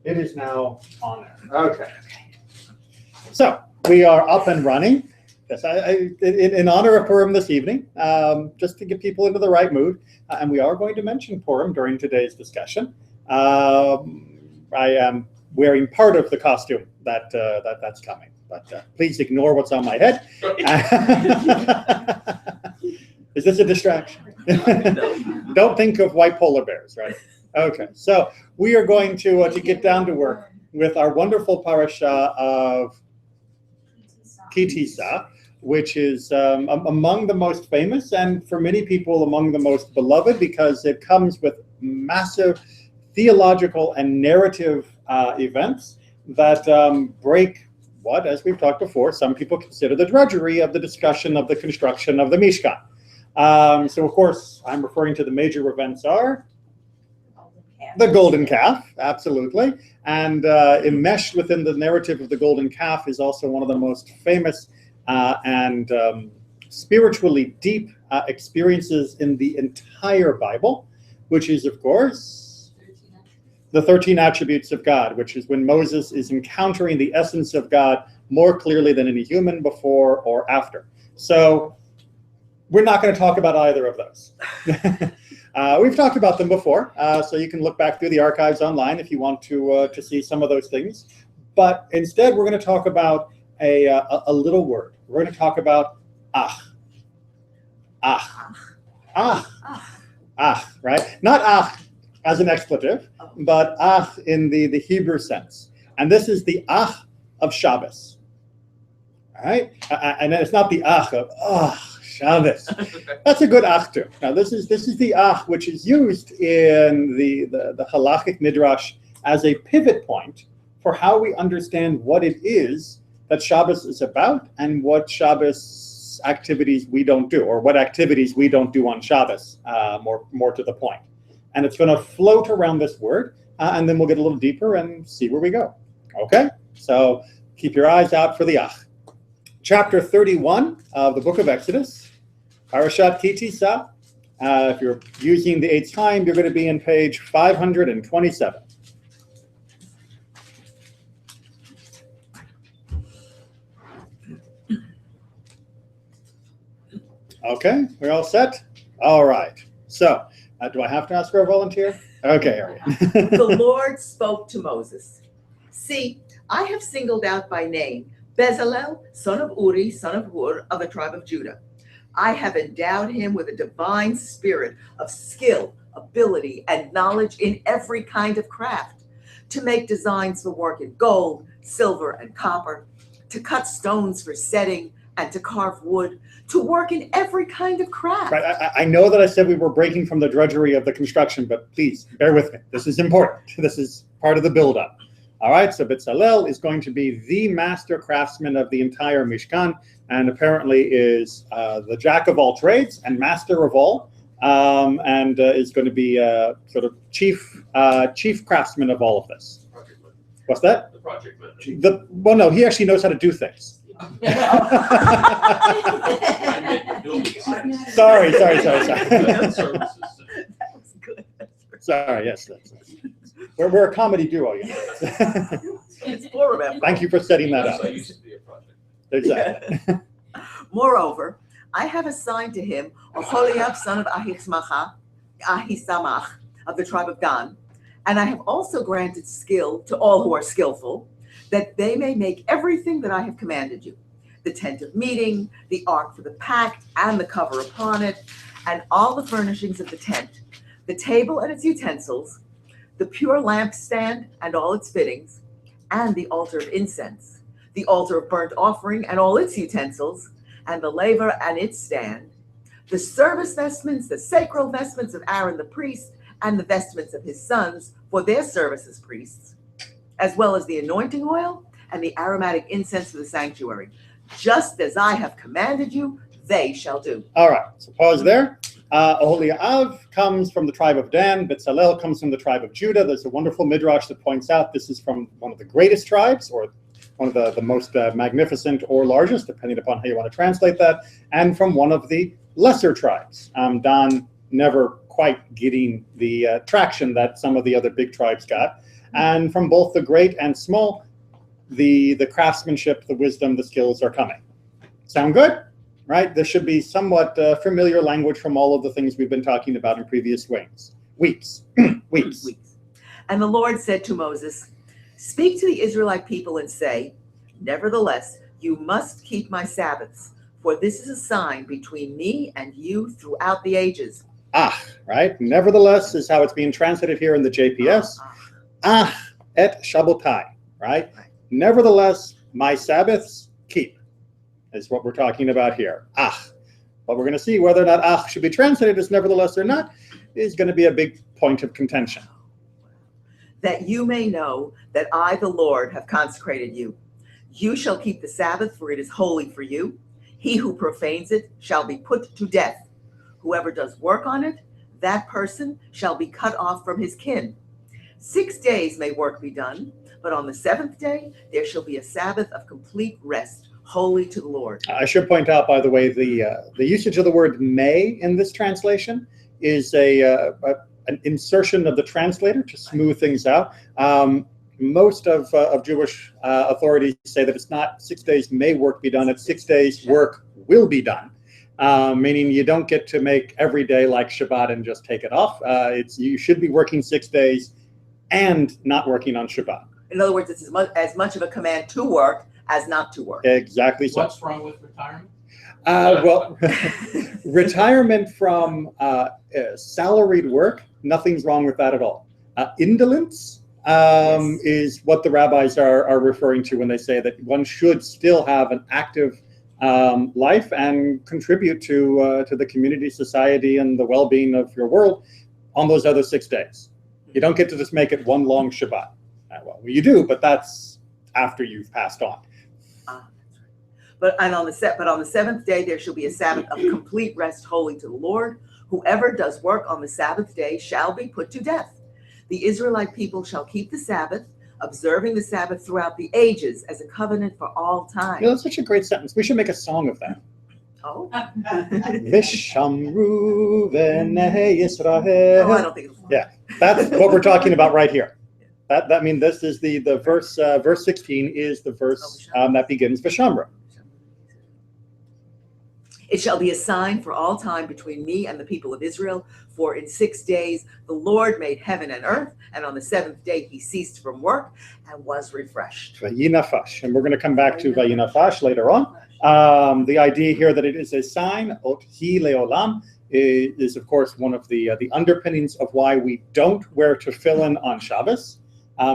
It is now on there. Okay. So we are up and running. Yes, in honor of Purim this evening, just to get people into the right mood, and we are going to mention Purim during today's discussion. I am wearing part of the costume that's coming, but please ignore what's on my head. Is this a distraction? Don't think of white polar bears, right? Okay, so we are going to get down to work with our wonderful parasha of Tisa, which is among the most famous and for many people among the most beloved, because it comes with massive theological and narrative events that break what, as we've talked before, some people consider the drudgery of the discussion of the construction of the Mishkan. So, of course, I'm referring to the major events are the golden calf, absolutely. And enmeshed within the narrative of the golden calf is also one of the most famous and spiritually deep experiences in the entire Bible, which is, of course, the 13 attributes of God, which is when Moses is encountering the essence of God more clearly than any human before or after. So we're not going to talk about either of those. We've talked about them before, so you can look back through the archives online if you want to see some of those things. But instead, we're going to talk about a little word. We're going to talk about ach. Ach. Ach. Ach, right? Not ach as an expletive, but ach in the Hebrew sense. And this is the ach of Shabbos. All right? And it's not the ach of, Shabbos. That's a good ach too. Now this is the ach which is used in the halachic midrash as a pivot point for how we understand what it is that Shabbos is about and what Shabbos activities we don't do, or what activities we don't do on Shabbos, more to the point. And it's going to float around this word, and then we'll get a little deeper and see where we go. Okay? So keep your eyes out for the ach. Chapter 31 of the book of Exodus, Parashat Tisa. If you're using the Eitz Chaim, you're going to be in page 527. Okay, we're all set? All right. So, do I have to ask for a volunteer? Okay, Ariane. The Lord spoke to Moses. See, I have singled out by name Bezalel, son of Uri, son of Hur, of the tribe of Judah. I have endowed him with a divine spirit of skill, ability, and knowledge in every kind of craft, to make designs for work in gold, silver, and copper, to cut stones for setting, and to carve wood, to work in every kind of craft. Right, I know that I said we were breaking from the drudgery of the construction, but please, bear with me. This is important. This is part of the build-up. All right, so Bezalel is going to be the master craftsman of the entire Mishkan, and apparently is the jack of all trades and master of all, and is going to be sort of chief craftsman of all of this. What's that? The project manager. Well, no, he actually knows how to do things. Sorry. That was good. Sorry, yes. We're a comedy duo, you know. It's for them. Thank you for setting that up. I used to be a project. Exactly. Yeah. Moreover, I have assigned to him Oholiab, son of Ahisamach of the tribe of Dan, and I have also granted skill to all who are skillful, that they may make everything that I have commanded you: the tent of meeting, the ark for the pact, and the cover upon it, and all the furnishings of the tent, the table and its utensils, the pure lampstand and all its fittings, and the altar of incense, the altar of burnt offering and all its utensils, and the laver and its stand, the service vestments, the sacral vestments of Aaron the priest, and the vestments of his sons for their service as priests, as well as the anointing oil and the aromatic incense of the sanctuary. Just as I have commanded you, they shall do. All right, so pause there. Oholiab comes from the tribe of Dan. Bezalel comes from the tribe of Judah. There's a wonderful midrash that points out this is from one of the greatest tribes, or one of the most magnificent or largest, depending upon how you want to translate that, and from one of the lesser tribes. Dan never quite getting the traction that some of the other big tribes got. And from both the great and small, the craftsmanship, the wisdom, the skills are coming. Sound good? Right? This should be somewhat familiar language from all of the things we've been talking about in previous weeks. And the Lord said to Moses, "Speak to the Israelite people and say, nevertheless, you must keep my Sabbaths, for this is a sign between me and you throughout the ages." Right? Nevertheless is how it's being translated here in the JPS. Et Shabbatai, right? Nevertheless, my Sabbaths keep, is what we're talking about here. But we're going to see whether or not should be translated as nevertheless or not is going to be a big point of contention. "That you may know that I, the Lord, have consecrated you. You shall keep the Sabbath, for it is holy for you. He who profanes it shall be put to death. Whoever does work on it, that person shall be cut off from his kin. 6 days may work be done, but on the seventh day there shall be a Sabbath of complete rest, holy to the Lord." I should point out, by the way, the usage of the word "may" in this translation is an insertion of the translator to smooth things out. Most of Jewish authorities say that it's not 6 days may work be done, it's 6 days work will be done. Meaning you don't get to make every day like Shabbat and just take it off. You should be working 6 days and not working on Shabbat. In other words, it's as much of a command to work as not to work. Exactly so. What's wrong with retirement? Well, retirement from salaried work, nothing's wrong with that at all. Indolence is what the rabbis are referring to when they say that one should still have an active life and contribute to the community, society, and the well-being of your world on those other 6 days. You don't get to just make it one long Shabbat. Well, you do, but that's after you've passed on. That's right. But on the seventh day there shall be a Sabbath of complete rest, holy to the Lord. Whoever does work on the Sabbath day shall be put to death. The Israelite people shall keep the Sabbath, observing the Sabbath throughout the ages as a covenant for all time. You know, that's such a great sentence. We should make a song of that. Oh. Vishamru v'nei Yisrael. No, I don't think it's Yeah, that's what we're talking about right here. That means this is the verse. Verse 16 is the verse that begins Vishamru. "It shall be a sign for all time between me and the people of Israel. For in 6 days the Lord made heaven and earth, and on the seventh day he ceased from work and was refreshed." Vayinafash, and we're going to come back to Vayinafash later on. The idea here that it is a sign, ot hi leolam, is of course one of the underpinnings of why we don't wear tefillin on Shabbos.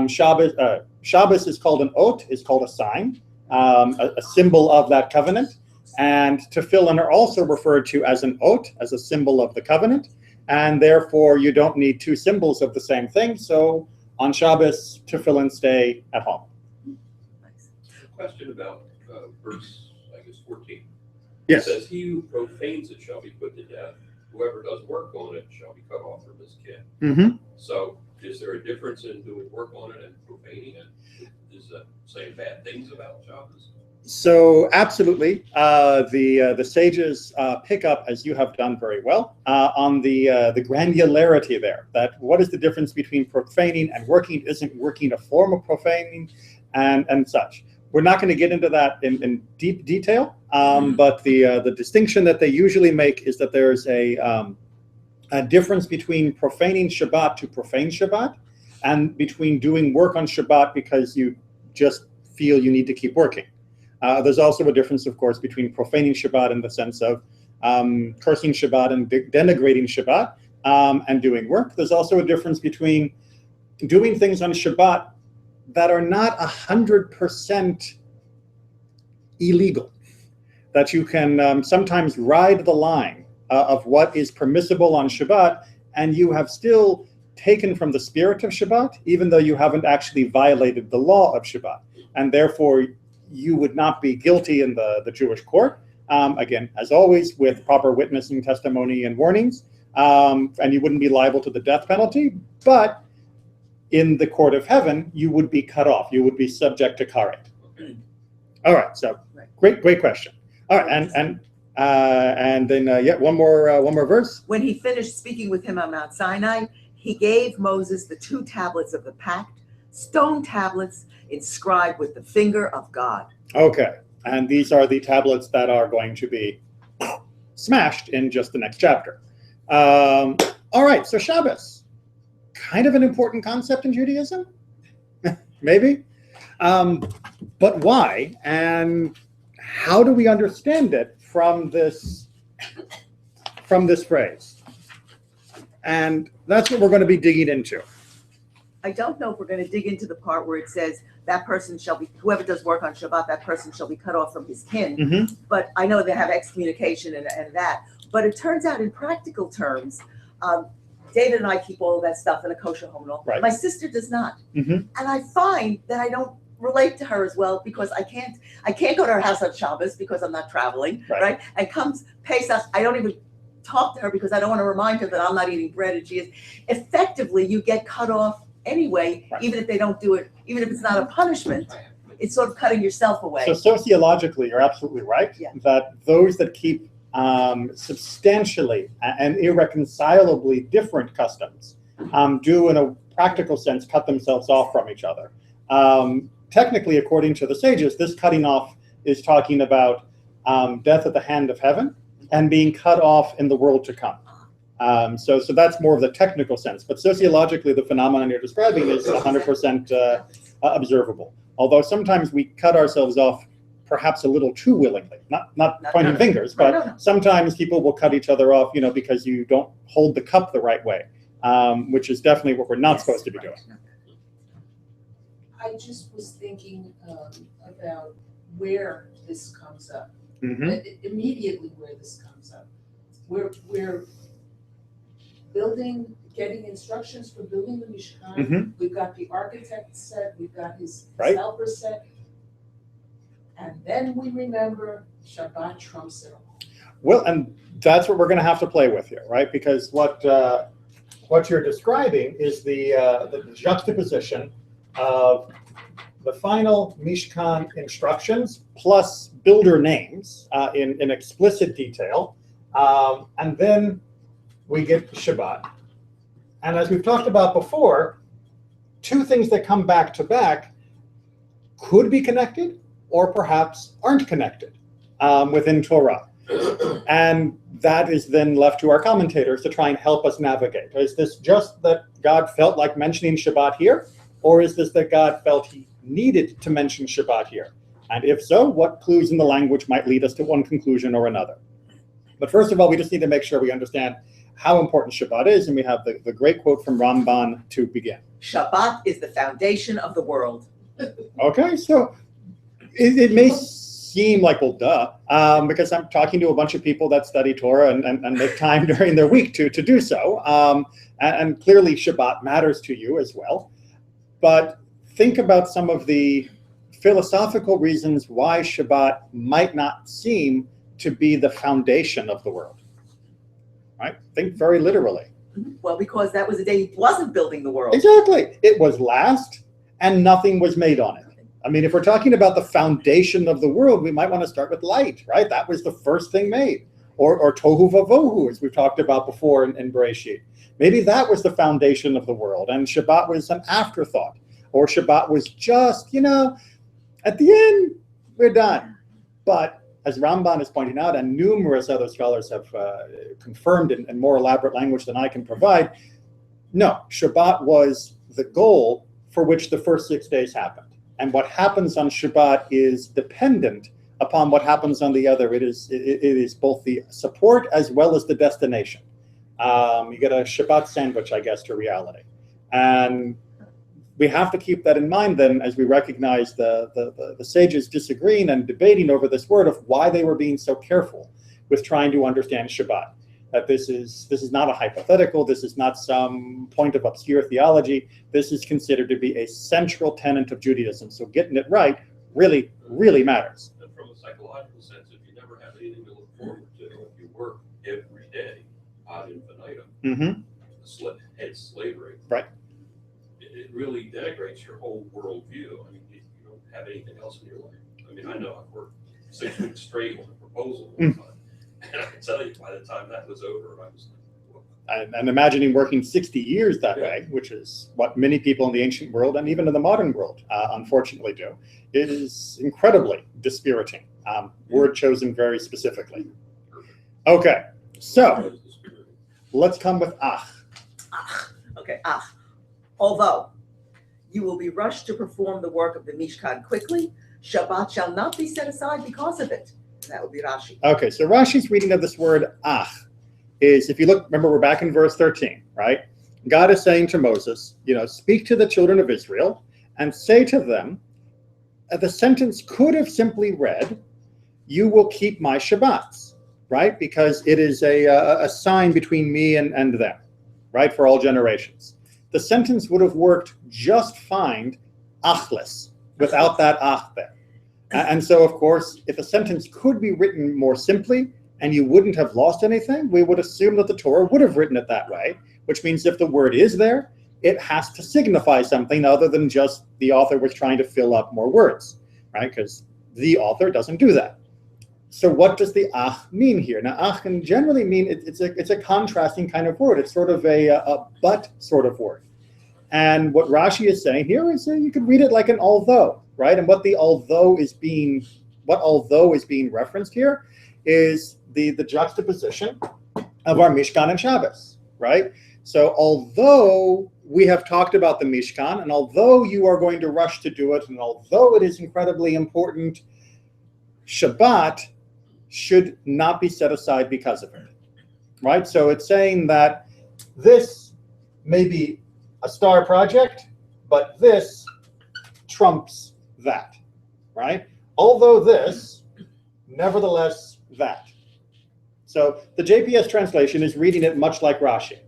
Shabbos is called an ot, is called a sign, a symbol of that covenant. And tefillin are also referred to as an ot, as a symbol of the covenant. And therefore, you don't need two symbols of the same thing. So on Shabbos, tefillin stay at home. A question about verse, 14. Yes. It says, "He who profanes it shall be put to death. Whoever does work on it shall be cut off from his kin." Mm-hmm. So is there a difference in doing work on it and profaning it? Is that saying bad things about Shabbos? So absolutely, the sages pick up, as you have done very well, on the granularity there. That what is the difference between profaning and working? Isn't working a form of profaning, and such? We're not going to get into that in deep detail, but the distinction that they usually make is that there's a difference between profaning Shabbat to profane Shabbat, and between doing work on Shabbat because you just feel you need to keep working. There's also a difference, of course, between profaning Shabbat in the sense of cursing Shabbat and denigrating Shabbat and doing work. There's also a difference between doing things on Shabbat that are not 100% illegal, that you can sometimes ride the line of what is permissible on Shabbat, and you have still taken from the spirit of Shabbat, even though you haven't actually violated the law of Shabbat. And therefore, you would not be guilty in the Jewish court, again, as always, with proper witnessing, testimony, and warnings, and you wouldn't be liable to the death penalty, but in the court of heaven, you would be cut off. You would be subject to karet. All right, so great question. All right, and And then one more verse. When he finished speaking with him on Mount Sinai, he gave Moses the 2 tablets of the pact, stone tablets inscribed with the finger of God. Okay, and these are the tablets that are going to be smashed in just the next chapter. All right, so Shabbos, kind of an important concept in Judaism, maybe, but why, and how do we understand it from this phrase? And that's what we're going to be digging into. I don't know if we're going to dig into the part where it says that person shall be, whoever does work on Shabbat, that person shall be cut off from his kin. Mm-hmm. But I know they have excommunication and that. But it turns out in practical terms, David and I keep all of that stuff in a kosher home and all. Right. My sister does not. Mm-hmm. And I find that I don't relate to her as well because I can't go to her house on Shabbos because I'm not traveling, right? And comes Pesach, I don't even talk to her because I don't want to remind her that I'm not eating bread and she is. Effectively, you get cut off anyway, right. Even if they don't do it, even if it's not a punishment, it's sort of cutting yourself away. So sociologically, you're absolutely right, that those that keep substantially and irreconcilably different customs do, in a practical sense, cut themselves off from each other. Technically, according to the sages, this cutting off is talking about death at the hand of heaven and being cut off in the world to come. So that's more of the technical sense. But sociologically, the phenomenon you're describing is 100% observable. Although sometimes we cut ourselves off perhaps a little too willingly, not pointing fingers, but sometimes people will cut each other off, because you don't hold the cup the right way, which is definitely what we're not supposed to be doing. I just was thinking about where this comes up. Mm-hmm. Immediately where this comes up. We're getting instructions for building the Mishkan. Mm-hmm. We've got the architect set, we've got his right. helper set. And then we remember Shabbat trumps it all. Well, and that's what we're going to have to play with here, right? Because what you're describing is the juxtaposition of the final Mishkan instructions plus builder names in explicit detail, and then we get Shabbat. And as we've talked about before, 2 things that come back to back could be connected or perhaps aren't connected within Torah. And that is then left to our commentators to try and help us navigate. Is this just that God felt like mentioning Shabbat here? Or is this that God felt he needed to mention Shabbat here? And if so, what clues in the language might lead us to one conclusion or another? But first of all, we just need to make sure we understand how important Shabbat is, and we have the great quote from Ramban to begin. Shabbat is the foundation of the world. Okay, so it may seem like, well, duh, because I'm talking to a bunch of people that study Torah and make time during their week to do so, and clearly Shabbat matters to you as well. But think about some of the philosophical reasons why Shabbat might not seem to be the foundation of the world. Right? Think very literally. Well, because that was the day he wasn't building the world. Exactly. It was last, and nothing was made on it. I mean, if we're talking about the foundation of the world, we might want to start with light, right? That was the first thing made. Or tohu vavohu, as we've talked about before in Bereshit. Maybe that was the foundation of the world, and Shabbat was an afterthought. Or Shabbat was just, at the end, we're done. But as Ramban is pointing out, and numerous other scholars have confirmed in more elaborate language than I can provide, no, Shabbat was the goal for which the first 6 days happened. And what happens on Shabbat is dependent upon what happens on the other. It is both the support as well as the destination. You get a Shabbat sandwich, I guess, to reality. And we have to keep that in mind then as we recognize the sages disagreeing and debating over this word of why they were being so careful with trying to understand Shabbat. That this is not a hypothetical, this is not some point of obscure theology, this is considered to be a central tenet of Judaism. So getting it right really, really matters. And from a psychological sense, if you never have anything to look forward to, if you work every day ad infinitum, it's slavery. Right. It really denigrates your whole worldview. I mean, you don't have anything else in your life. I mean, I know I've worked 6 weeks straight on a proposal one time, And I can tell you, by the time that was over, I was like, well, And imagining working 60 years that Yeah. way, which is what many people in the ancient world and even in the modern world, unfortunately, do, is incredibly dispiriting. Word chosen very specifically. Okay, so that was the spirit. let's come with ach. Okay, although you will be rushed to perform the work of the Mishkan quickly, Shabbat shall not be set aside because of it. And that would be Rashi. Okay, so Rashi's reading of this word ach is, if you look, remember we're back in verse 13, right? God is saying to Moses, speak to the children of Israel and say to them, the sentence could have simply read, you will keep my Shabbats, right? Because it is a sign between me and them, right? For all generations. The sentence would have worked just fine, achless, without that ach there. And so, of course, if a sentence could be written more simply and you wouldn't have lost anything, we would assume that the Torah would have written it that way, which means if the word is there, it has to signify something other than just the author was trying to fill up more words, right? Because the author doesn't do that. So what does the ach mean here? Now, ach can generally mean it's a contrasting kind of word. It's sort of a but sort of word. And what Rashi is saying here is you could read it like an although, right? And what although is being referenced here is the juxtaposition of our Mishkan and Shabbos, right? So although we have talked about the Mishkan, and although you are going to rush to do it, and although it is incredibly important, Shabbat should not be set aside because of it, right? So it's saying that this may be a star project, but this trumps that, right? Although this, nevertheless that. So the JPS translation is reading it much like Rashi,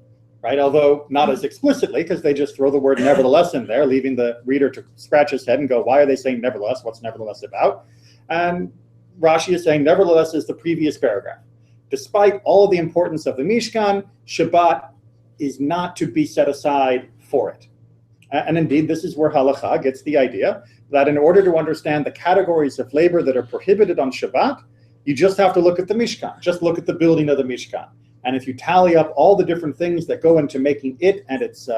right? Although not as explicitly, because they just throw the word nevertheless in there, leaving the reader to scratch his head and go, why are they saying nevertheless? What's nevertheless about? And Rashi is saying nevertheless is the previous paragraph. Despite all of the importance of the Mishkan, Shabbat is not to be set aside for it. And indeed, this is where Halacha gets the idea that in order to understand the categories of labor that are prohibited on Shabbat, you just have to look at the Mishkan, just look at the building of the Mishkan. And if you tally up all the different things that go into making it and its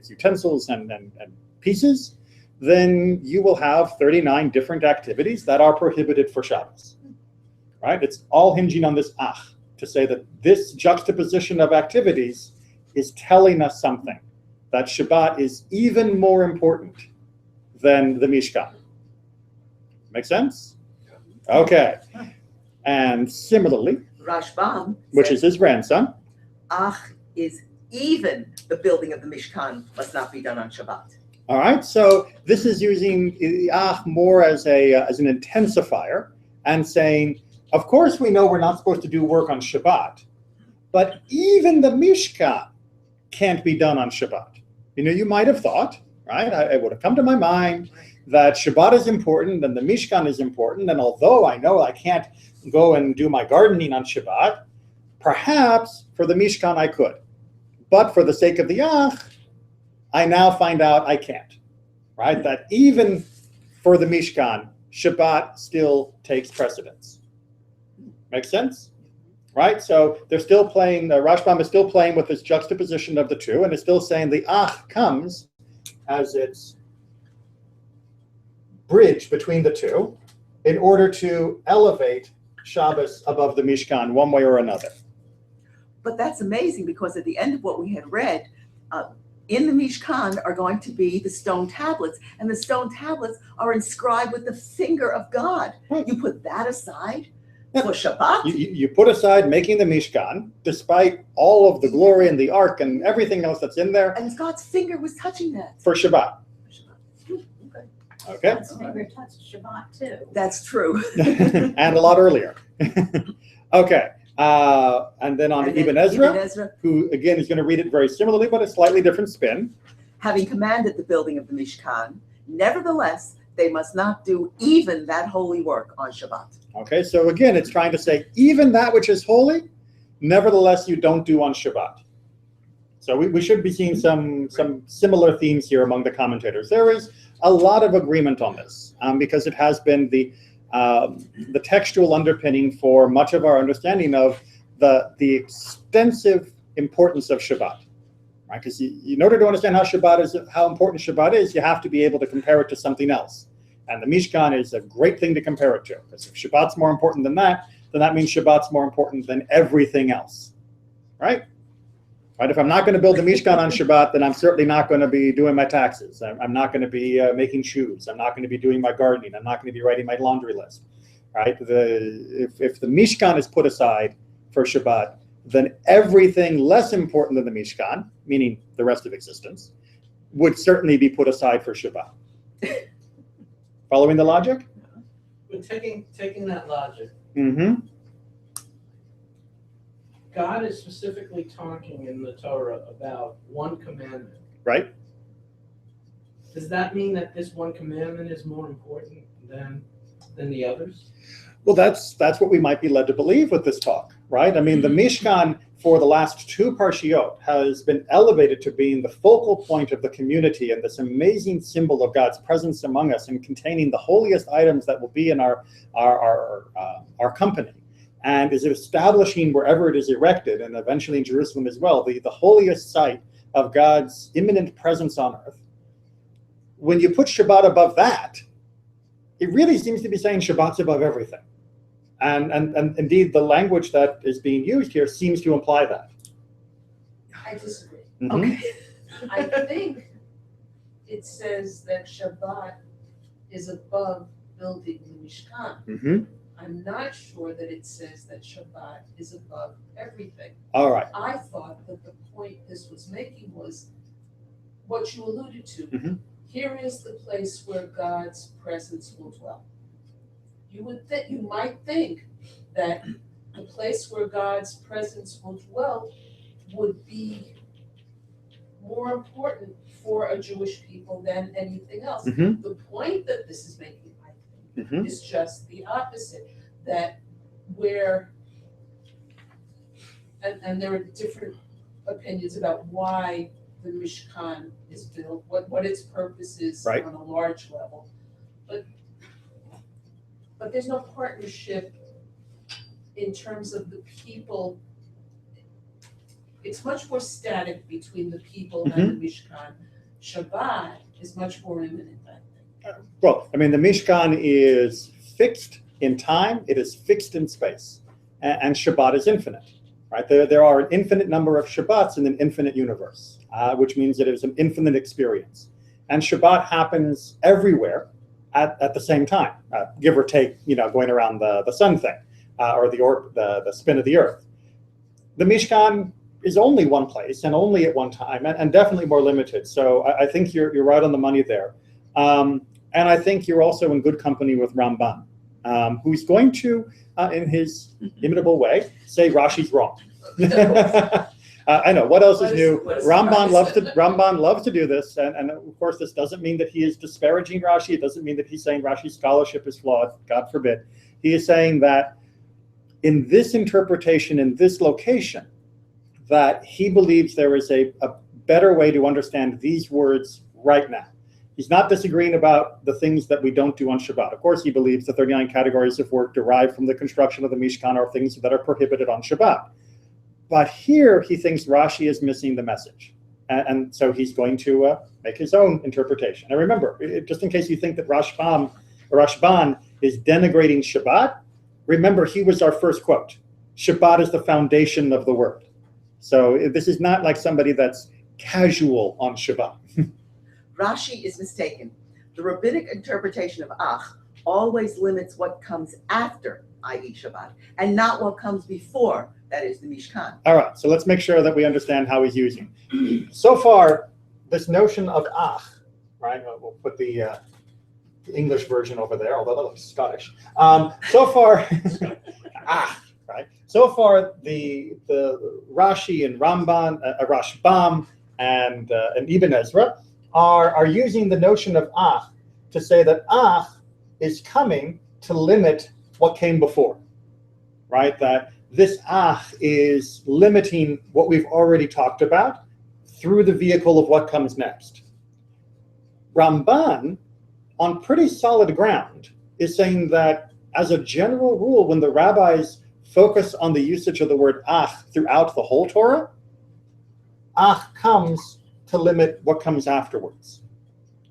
utensils and pieces, then you will have 39 different activities that are prohibited for Shabbos, right? It's all hinging on this ach, to say that this juxtaposition of activities is telling us something, that Shabbat is even more important than the Mishkan. Make sense? Okay. And similarly, Rashbam, which is his grandson, ach is even the building of the Mishkan must not be done on Shabbat. all right, so this is using ach more as an intensifier and saying, of course we know we're not supposed to do work on Shabbat, but even the Mishkan can't be done on Shabbat. You might have thought, right? It would have come to my mind that Shabbat is important and the Mishkan is important, and although I know I can't go and do my gardening on Shabbat, perhaps for the Mishkan I could. But for the sake of the ach, I now find out I can't, right? That even for the Mishkan, Shabbat still takes precedence. Make sense? Right? So they're still playing, Rashbam is still playing with this juxtaposition of the two, and is still saying the ach comes as its bridge between the two in order to elevate Shabbos above the Mishkan one way or another. But that's amazing, because at the end of what we had read, in the Mishkan are going to be the stone tablets, and the stone tablets are inscribed with the finger of God. Right. You put that aside for Shabbat? You put aside making the Mishkan, despite all of the glory and the ark and everything else that's in there, And God's finger was touching that. for Shabbat. Okay? God's finger touched Shabbat too. That's true. And a lot earlier. Okay. And then on And to then Ibn Ezra, Ibn Ezra, who again is going to read it very similarly, but a slightly different spin. having commanded the building of the Mishkan, nevertheless, they must not do even that holy work on Shabbat. Okay, so again, it's trying to say even that which is holy, nevertheless you don't do on Shabbat. So we should be seeing some similar themes here among the commentators. There is a lot of agreement on this because it has been the textual underpinning for much of our understanding of the extensive importance of Shabbat. Right? Because in order to understand how important Shabbat is, you have to be able to compare it to something else. And the Mishkan is a great thing to compare it to. Because if Shabbat's more important than that, then that means Shabbat's more important than everything else. Right? Right? If I'm not going to build the Mishkan on Shabbat, then I'm certainly not going to be doing my taxes. I'm not going to be making shoes. I'm not going to be doing my gardening. I'm not going to be writing my laundry list. Right? If the Mishkan is put aside for Shabbat, then everything less important than the Mishkan, meaning the rest of existence, would certainly be put aside for Shabbat. Following the logic? But taking that logic, Mm-hmm. God is specifically talking in the Torah about one commandment. Right? Does that mean that this one commandment is more important than the others? Well, that's what we might be led to believe with this talk, right? I mean, the Mishkan for the last two parshiot has been elevated to being the focal point of the community and this amazing symbol of God's presence among us and containing the holiest items that will be in our company, and is establishing wherever it is erected, and eventually in Jerusalem as well, the holiest site of God's imminent presence on earth. When you put Shabbat above that, it really seems to be saying Shabbat's above everything. And indeed, the language that is being used here seems to imply that. I disagree. Mhm. Okay. I think it says that Shabbat is above building the Mishkan. Mhm. I'm not sure that it says that Shabbat is above everything. All right. I thought that the point this was making was what you alluded to. Mhm. Here is the place where God's presence will dwell. You might think that the place where God's presence will dwell would be more important for a Jewish people than anything else. Mhm. The point that this is making, I think, Mhm. is just the opposite, that where, and there are different opinions about why the Mishkan is built, what its purpose is Right. on a large level. But there's no partnership in terms of the people. It's much more static between the people and the Mishkan. Shabbat is much more imminent, I think. Well, I mean, the Mishkan is fixed in time, it is fixed in space, and Shabbat is infinite. Right? There are an infinite number of Shabbats in an infinite universe, which means that it is an infinite experience. And Shabbat happens everywhere at the same time, give or take, going around the sun thing, or the spin of the earth. The Mishkan is only one place and only at one time, and definitely more limited. So I think you're right on the money there. And I think you're also in good company with Ramban, who's going to, in his imitable way, say Rashi's wrong. I know. What else is new? Ramban loves to do this, and of course, this doesn't mean that he is disparaging Rashi. It doesn't mean that he's saying Rashi's scholarship is flawed. God forbid. He is saying that in this interpretation, in this location, that he believes there is a better way to understand these words right now. He's not disagreeing about the things that we don't do on Shabbat. Of course, he believes the 39 categories of work derived from the construction of the Mishkan are things that are prohibited on Shabbat. But here, he thinks Rashi is missing the message. And so he's going to make his own interpretation. And remember, just in case you think that Rashban is denigrating Shabbat, remember, he was our first quote. Shabbat is the foundation of the word. So this is not like somebody that's casual on Shabbat. Rashi is mistaken. The rabbinic interpretation of Ach always limits what comes after, i.e. Shabbat, and not what comes before, that is the Mishkan. All right, so let's make sure that we understand how he's using. So far, this notion of Ach, right? We'll put the English version over there, although that looks Scottish. So far, Ach, right? So far, the Rashi and Ramban, Rashbam, and Ibn Ezra are using the notion of Ach to say that Ach is coming to limit what came before, right? That this Ach is limiting what we've already talked about through the vehicle of what comes next. Ramban, on pretty solid ground, is saying that as a general rule, when the rabbis focus on the usage of the word ach throughout the whole Torah, ach comes to limit what comes afterwards.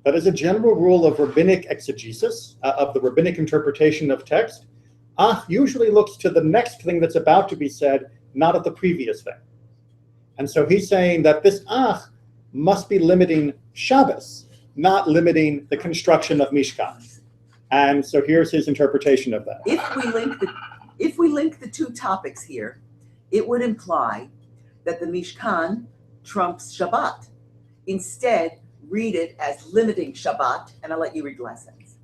That is a general rule of rabbinic exegesis, of the rabbinic interpretation of text. Ach usually looks to the next thing that's about to be said, not at the previous thing. And so he's saying that this ach must be limiting Shabbos, not limiting the construction of Mishkan. And so here's his interpretation of that. If we link the two topics here, it would imply that the Mishkan trumps Shabbat. Instead, read it as limiting Shabbat, and I'll let you read the last sentence.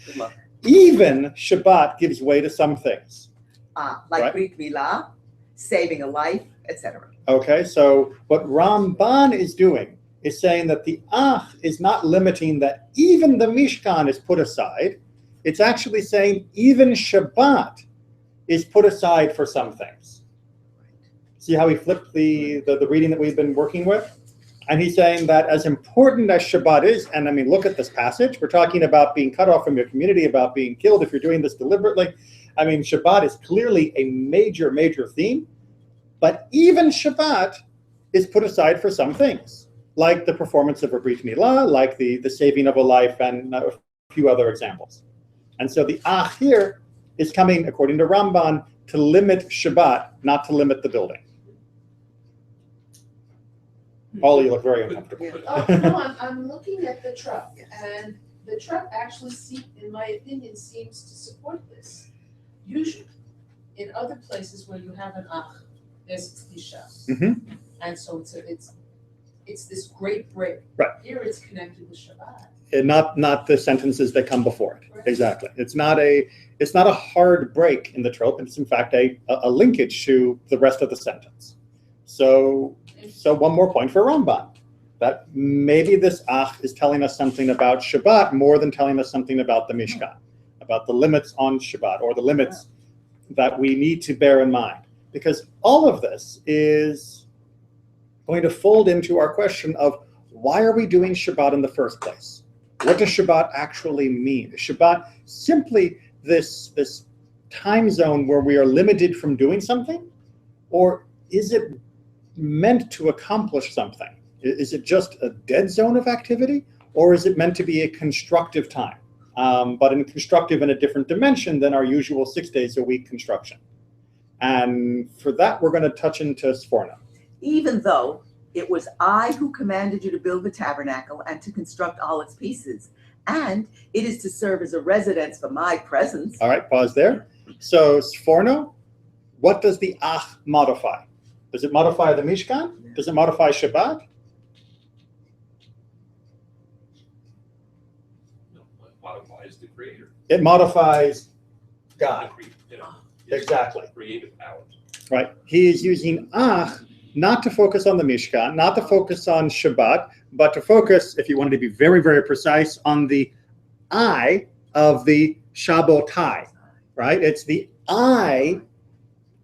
Good luck. Even Shabbat gives way to some things. Like Right. Brit Milah, saving a life, etc. Okay, so what Ramban is doing is saying that the ach is not limiting that even the Mishkan is put aside. It's actually saying even Shabbat is put aside for some things. See how he flipped the reading that we've been working with? And he's saying that as important as Shabbat is, and I mean, look at this passage. We're talking about being cut off from your community, about being killed if you're doing this deliberately. I mean, Shabbat is clearly a major, major theme. But even Shabbat is put aside for some things, like the performance of a Brit Milah, like the saving of a life, and a few other examples. And so the ach here is coming, according to Ramban, to limit Shabbat, not to limit the building. All of you look very uncomfortable. Oh, no, I'm looking at the truck, and the truck actually, in my opinion, seems to support this. Usually, in other places where you have an ach, there's Tisa. Mhm. And so it's this great break. Right. Here it's connected with Shabbat. And not the sentences that come before it. Right. Exactly. It's not a hard break in the trope. It's in fact a linkage to the rest of the sentence. So one more point for Ramban, that maybe this ach is telling us something about Shabbat more than telling us something about the Mishkan, about the limits on Shabbat, or the limits that we need to bear in mind. Because all of this is going to fold into our question of why are we doing Shabbat in the first place? What does Shabbat actually mean? Is Shabbat simply this time zone where we are limited from doing something? Or is it meant to accomplish something? Is it just a dead zone of activity? Or is it meant to be a constructive time? But constructive in a different dimension than our usual 6 days a week construction. And for that, we're going to touch into Sforno. Even though it was I who commanded you to build the tabernacle and to construct all its pieces, and it is to serve as a residence for my presence. All right, pause there. So Sforno, what does the ach modify? Does it modify the Mishkan? Does it modify Shabbat? No, it modifies the creator. It modifies God. His Exactly. creative power. Right. He is using ach not to focus on the Mishkan, not to focus on Shabbat, but to focus, if you wanted to be very, very precise, on the I of the Shabbotai. Right? It's the I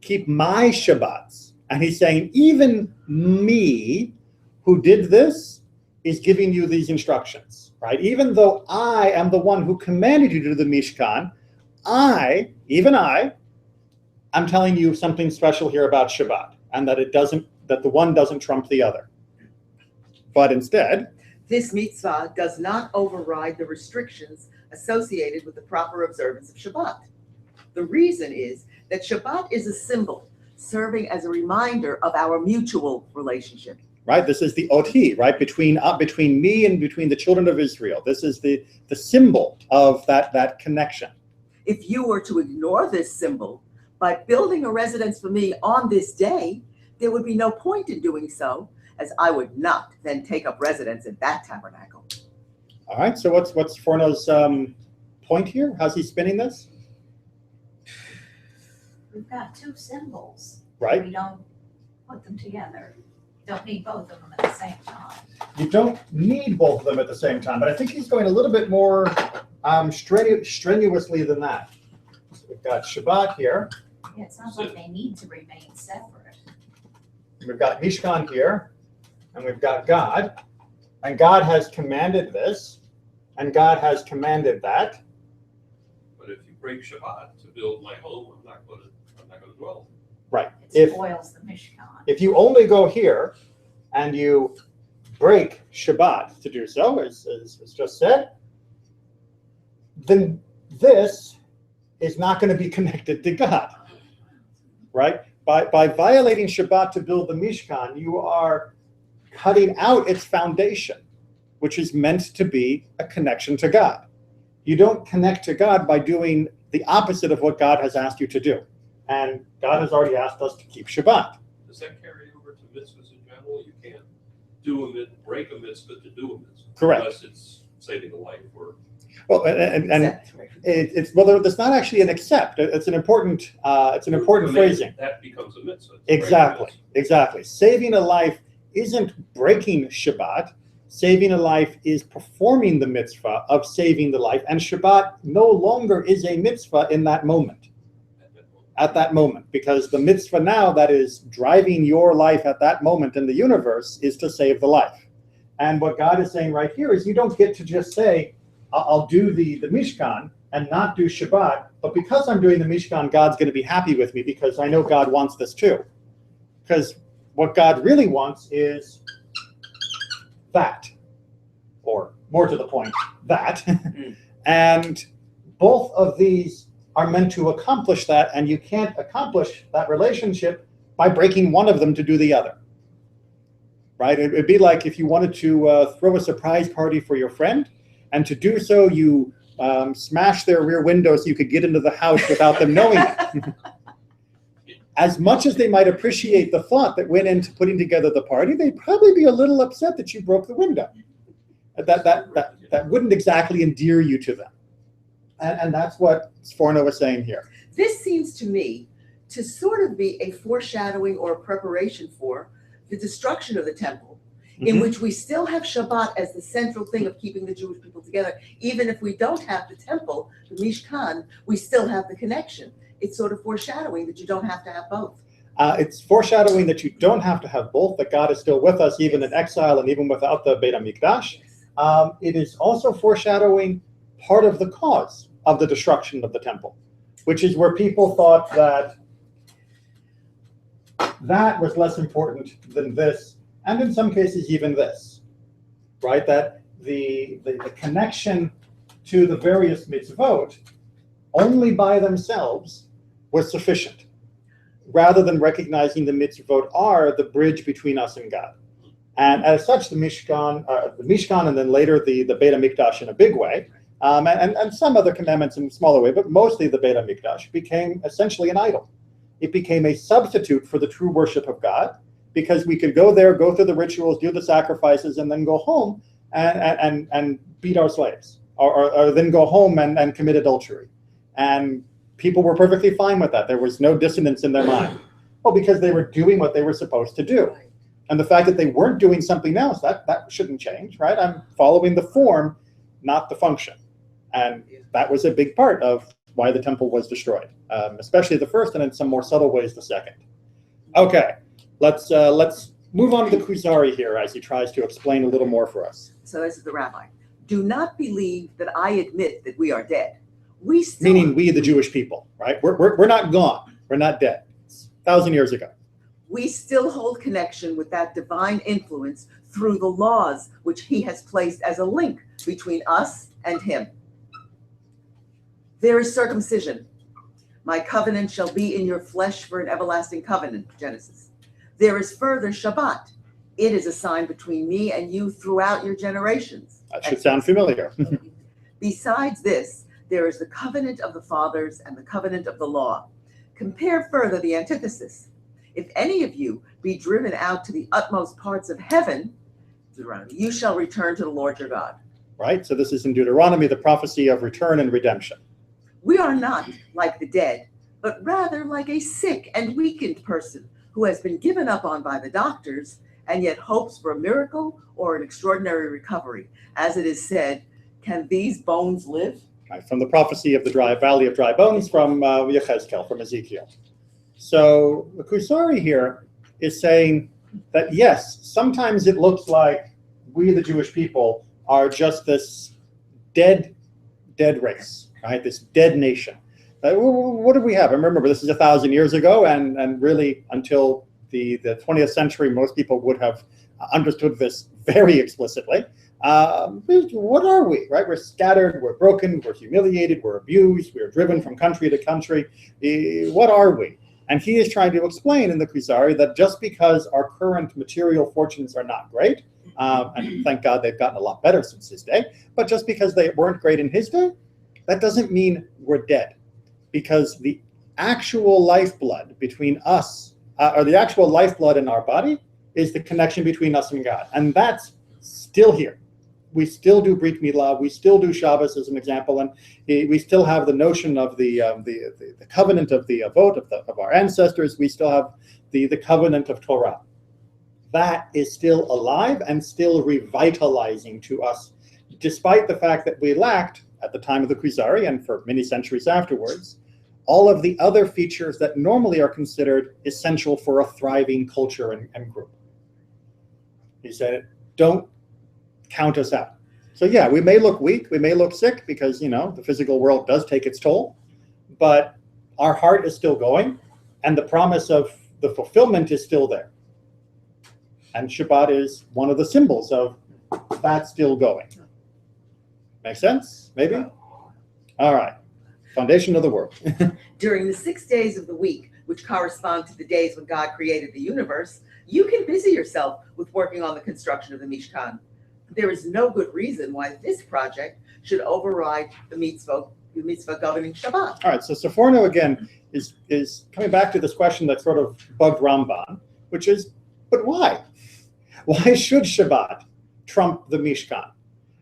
keep my Shabbats. And he's saying, even me who did this is giving you these instructions. Right? Even though I am the one who commanded you to do the Mishkan, I'm telling you something special here about Shabbat, and that the one doesn't trump the other. But instead, This mitzvah does not override the restrictions associated with the proper observance of Shabbat. The reason is that Shabbat is a symbol serving as a reminder of our mutual relationship. right, this is the oti, right, between me and between the children of Israel. This is the symbol of that connection. If you were to ignore this symbol by building a residence for me on this day, there would be no point in doing so, as I would not then take up residence in that tabernacle. All right, so what's Forno's point here? How's he spinning this? We've got two symbols. Right. We don't put them together. Don't need both of them at the same time. You don't need both of them at the same time, but I think he's going a little bit more strenuously than that. So we've got Shabbat here. Yeah, it's not like they need to remain separate. We've got Mishkan here, and we've got God, and God has commanded this, and God has commanded that. But if you break Shabbat to build my home, I'm not going to dwell. Right. It spoils the Mishkan. If you only go here and you break Shabbat to do so, as just said, then this is not going to be connected to God, right? By violating Shabbat to build the Mishkan, you are cutting out its foundation, which is meant to be a connection to God. You don't connect to God by doing the opposite of what God has asked you to do. And God has already asked us to keep Shabbat. Does that carry over to mitzvahs in general? You can't break a mitzvah to do a mitzvah. Correct. Unless it's saving a life or. Well, it's not actually an accept. It's an important phrasing. That becomes a mitzvah. Exactly. Saving a life isn't breaking Shabbat. Saving a life is performing the mitzvah of saving the life, and Shabbat no longer is a mitzvah in that moment. At that moment, because the mitzvah now that is driving your life at that moment in the universe is to save the life. And what God is saying right here is you don't get to just say, I'll do the Mishkan and not do Shabbat, but because I'm doing the Mishkan, God's going to be happy with me because I know God wants this too. Because what God really wants is that, or more to the point, that. And both of these are meant to accomplish that, and you can't accomplish that relationship by breaking one of them to do the other. Right? It'd be like if you wanted to throw a surprise party for your friend, and to do so, you smash their rear window so you could get into the house without them knowing it. As much as they might appreciate the thought that went into putting together the party, they'd probably be a little upset that you broke the window. That wouldn't exactly endear you to them. And that's what Sforno was saying here. This seems to me to sort of be a foreshadowing or a preparation for the destruction of the temple, in which we still have Shabbat as the central thing of keeping the Jewish people together. Even if we don't have the temple, the Mishkan, we still have the connection. It's sort of foreshadowing that you don't have to have both. It's foreshadowing that you don't have to have both, that God is still with us even in exile and even without the Beit HaMikdash. It is also foreshadowing part of the cause of the destruction of the temple, which is where people thought that was less important than this, and in some cases even this, right? That the connection to the various mitzvot only by themselves was sufficient, rather than recognizing the mitzvot are the bridge between us and God. And as such, the Mishkan, and then later the Beit HaMikdash in a big way, and some other commandments in a smaller way, but mostly the Beit HaMikdash became essentially an idol. It became a substitute for the true worship of God, because we could go there, go through the rituals, do the sacrifices, and then go home and beat our slaves, or then go home and commit adultery. And people were perfectly fine with that. There was no dissonance in their mind. Well, because they were doing what they were supposed to do. And the fact that they weren't doing something else, that shouldn't change, right? I'm following the form, not the function. And that was a big part of why the temple was destroyed, especially the first, and in some more subtle ways the second. Okay, let's move on to the Kuzari here as he tries to explain a little more for us. So this is the rabbi. Do not believe that I admit that we are dead. We still, meaning we, the Jewish people, right? We're not gone. We're not dead. It's 1,000 years ago. We still hold connection with that divine influence through the laws which he has placed as a link between us and him. There is circumcision. My covenant shall be in your flesh for an everlasting covenant, Genesis. There is further Shabbat. It is a sign between me and you throughout your generations. That should sound familiar. Besides this, there is the covenant of the fathers and the covenant of the law. Compare further the antithesis. If any of you be driven out to the utmost parts of heaven, Deuteronomy, you shall return to the Lord your God. Right? So this is in Deuteronomy, the prophecy of return and redemption. We are not like the dead, but rather like a sick and weakened person who has been given up on by the doctors and yet hopes for a miracle or an extraordinary recovery. As it is said, can these bones live? Right, from the prophecy of the Valley of Dry Bones from Yechezkel, from Ezekiel. So the Kuzari here is saying that yes, sometimes it looks like we, the Jewish people, are just this dead race, right? This dead nation. What did we have? I remember this is 1,000 years ago, and really until the 20th century, most people would have understood this very explicitly. What are we, right? We're scattered, we're broken, we're humiliated, we're abused, we're driven from country to country. What are we? And he is trying to explain in the Kuzari that just because our current material fortunes are not great, and thank God they've gotten a lot better since his day, but just because they weren't great in his day, that doesn't mean we're dead. Because the actual lifeblood between us, or the actual lifeblood in our body, is the connection between us and God. And that's still here. We still do Brit Milah, we still do Shabbos as an example, and we still have the notion of the covenant of the Avot, of our ancestors. We still have the covenant of Torah. That is still alive and still revitalizing to us, despite the fact that we lacked, at the time of the Kuzari and for many centuries afterwards, all of the other features that normally are considered essential for a thriving culture and group. He said, don't count us out. So yeah, we may look weak, we may look sick because, the physical world does take its toll, but our heart is still going and the promise of the fulfillment is still there. And Shabbat is one of the symbols of that still going. Make sense? Maybe? All right. Foundation of the world. During the 6 days of the week, which correspond to the days when God created the universe, you can busy yourself with working on the construction of the Mishkan. There is no good reason why this project should override the mitzvah governing Shabbat. All right, so Seforno again is coming back to this question that sort of bugged Ramban, which is, but why? Why should Shabbat trump the Mishkan?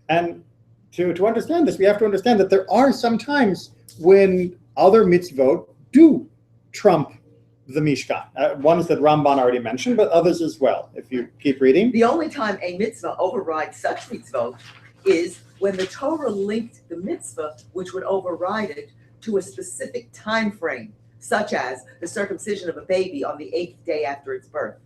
And to understand this, we have to understand that there are some times when other mitzvot do trump the Mishkan. Ones that Ramban already mentioned, but others as well, if you keep reading. The only time a mitzvah overrides such mitzvot is when the Torah linked the mitzvah which would override it to a specific time frame, such as the circumcision of a baby on the 8th day after its birth,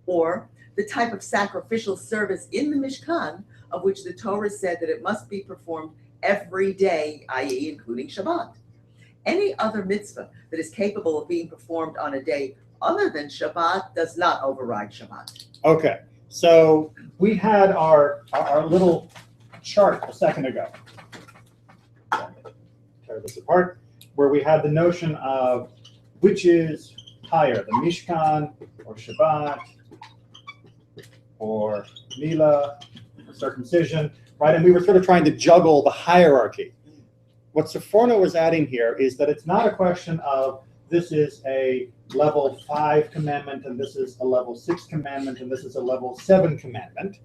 or the type of sacrificial service in the Mishkan of which the Torah said that it must be performed every day, i.e. including Shabbat. Any other mitzvah that is capable of being performed on a day other than Shabbat does not override Shabbat. Okay, so we had our little chart a second ago. Tear this apart, where we had the notion of which is higher, the Mishkan or Shabbat or Milah, or circumcision, right? And we were sort of trying to juggle the hierarchy. What Seforno was adding here is that it's not a question of this is a level 5 commandment and this is a level 6 commandment and this is a level 7 commandment.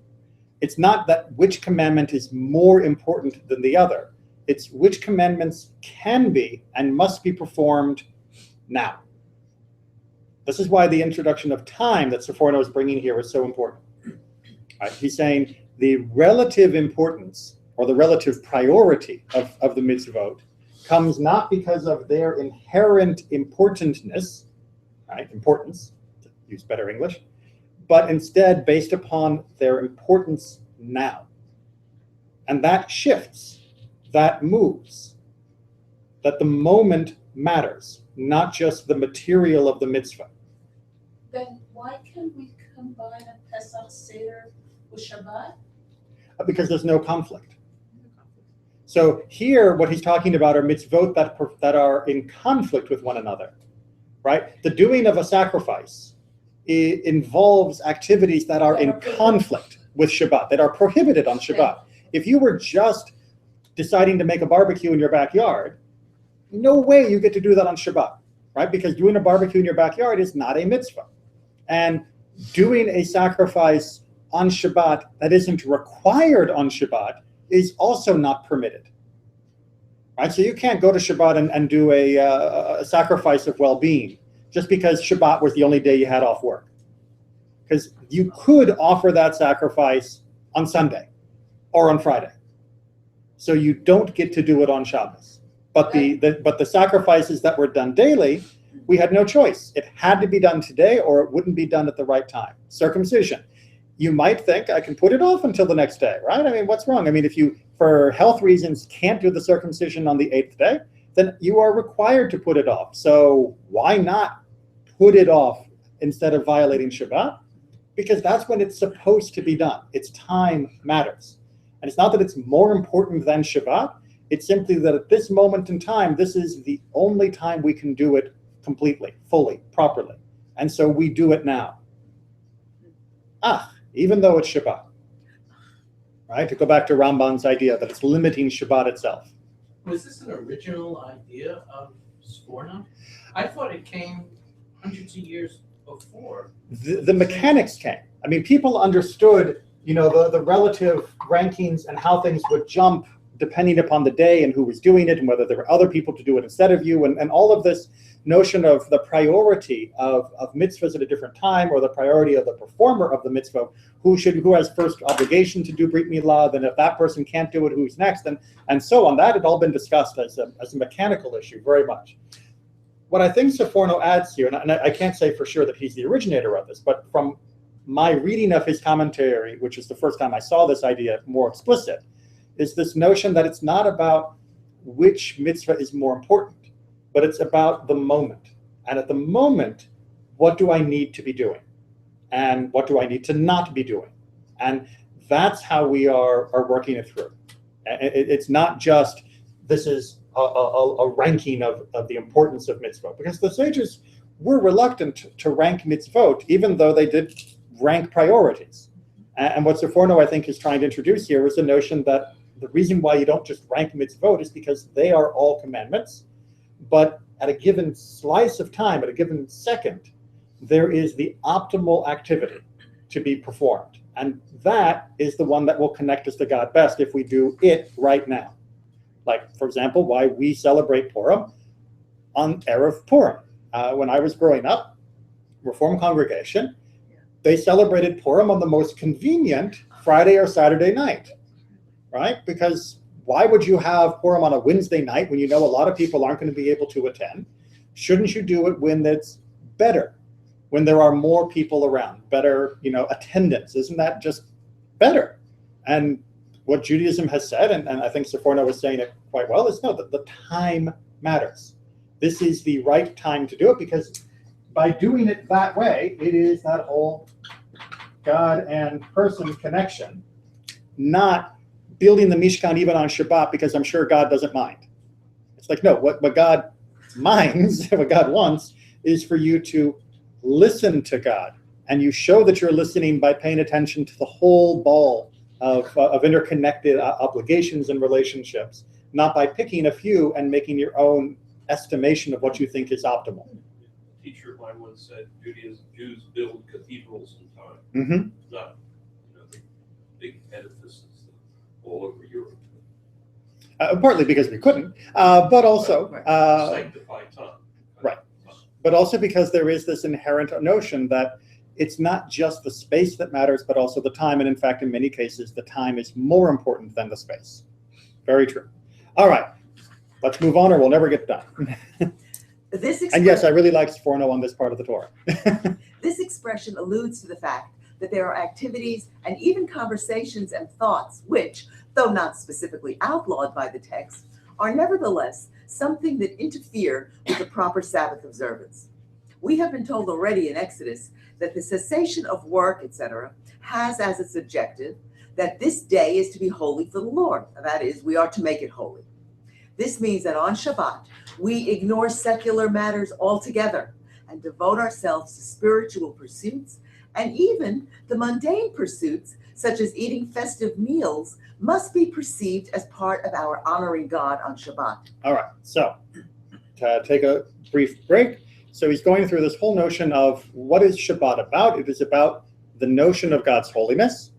It's not that which commandment is more important than the other. It's which commandments can be and must be performed now. This is why the introduction of time that Seforno is bringing here is so important. Right? He's saying the relative importance or the relative priority of the mitzvot comes not because of their inherent importantness, right? Importance, to use better English, but instead based upon their importance now. And that shifts, that moves, that the moment matters, not just the material of the mitzvah. Then why can't we combine a Pesach Seder with Shabbat? Because there's no conflict. So here, what he's talking about are mitzvot that are in conflict with one another, right? The doing of a sacrifice involves activities that are in conflict with Shabbat, that are prohibited on Shabbat. If you were just deciding to make a barbecue in your backyard, no way you get to do that on Shabbat, right? Because doing a barbecue in your backyard is not a mitzvah. And doing a sacrifice on Shabbat that isn't required on Shabbat is also not permitted, right? So you can't go to Shabbat and do a sacrifice of well-being just because Shabbat was the only day you had off work. Because you could offer that sacrifice on Sunday or on Friday. So you don't get to do it on Shabbos. But the sacrifices that were done daily, we had no choice. It had to be done today or it wouldn't be done at the right time. Circumcision. You might think I can put it off until the next day, right? I mean, what's wrong? I mean, if you, for health reasons, can't do the circumcision on the 8th day, then you are required to put it off. So why not put it off instead of violating Shabbat? Because that's when it's supposed to be done. Its time matters. And it's not that it's more important than Shabbat. It's simply that at this moment in time, this is the only time we can do it completely, fully, properly. And so we do it now. Even though it's Shabbat. Right? To go back to Ramban's idea that it's limiting Shabbat itself. Was this an original idea of Sforno? I thought it came hundreds of years before. The mechanics came. I mean, people understood, the relative rankings and how things would jump depending upon the day and who was doing it and whether there were other people to do it instead of you, and all of this notion of the priority of mitzvahs at a different time, or the priority of the performer of the mitzvah, who has first obligation to do Brit Milah, then if that person can't do it, who's next, and so on. That had all been discussed as a mechanical issue very much. What I think Sforno adds here, and I can't say for sure that he's the originator of this, but from my reading of his commentary, which is the first time I saw this idea more explicit, is this notion that it's not about which mitzvah is more important, but it's about the moment. And at the moment, what do I need to be doing? And what do I need to not be doing? And that's how we are working it through. It's not just, this is a ranking of the importance of mitzvot, because the sages were reluctant to rank mitzvot, even though they did rank priorities. And what Sforno, I think, is trying to introduce here is the notion that the reason why you don't just rank mitzvot is because they are all commandments, but at a given slice of time, at a given second, there is the optimal activity to be performed. And that is the one that will connect us to God best if we do it right now. Like, for example, why we celebrate Purim on Erev Purim. When I was growing up, Reform congregation, they celebrated Purim on the most convenient Friday or Saturday night, right? Because why would you have Purim on a Wednesday night when you know a lot of people aren't going to be able to attend? Shouldn't you do it when it's better, when there are more people around, better, attendance? Isn't that just better? And what Judaism has said, and I think Sforno was saying it quite well, is no, that the time matters. This is the right time to do it, because by doing it that way, it is that whole God and person connection, not building the Mishkan even on Shabbat because I'm sure God doesn't mind. It's like, no, what God minds, what God wants is for you to listen to God. And you show that you're listening by paying attention to the whole ball of interconnected obligations and relationships, not by picking a few and making your own estimation of what you think is optimal. A teacher of mine once said, Jews build cathedrals in time, not the big edifices all over Europe. Partly because we couldn't, but also Sanctify time. Right. But also because there is this inherent notion that it's not just the space that matters, but also the time. And in fact, in many cases, the time is more important than the space. Very true. All right, let's move on or we'll never get done. And yes, I really like Sforno on this part of the Torah. This expression alludes to the fact that there are activities and even conversations and thoughts which, though not specifically outlawed by the text, are nevertheless something that interfere with the proper Sabbath observance. We have been told already in Exodus that the cessation of work, etc., has as its objective that this day is to be holy for the Lord. That is, we are to make it holy. This means that on Shabbat, we ignore secular matters altogether and devote ourselves to spiritual pursuits, and even the mundane pursuits, such as eating festive meals, must be perceived as part of our honoring God on Shabbat. All right, so to take a brief break. So he's going through this whole notion of what is Shabbat about. It is about the notion of God's holiness,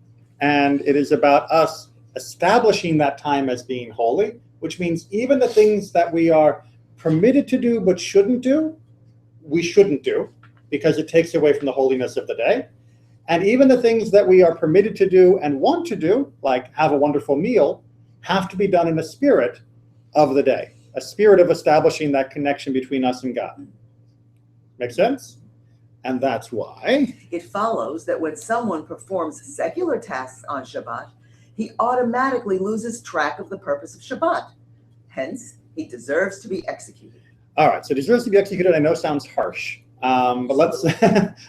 and it is about us establishing that time as being holy, which means even the things that we are permitted to do but shouldn't do, we shouldn't do, because it takes away from the holiness of the day. And even the things that we are permitted to do and want to do, like have a wonderful meal, have to be done in the spirit of the day, a spirit of establishing that connection between us and God. Make sense? And that's why it follows that when someone performs secular tasks on Shabbat, he automatically loses track of the purpose of Shabbat. Hence, He deserves to be executed. All right, so deserves to be executed, I know sounds harsh, but let's,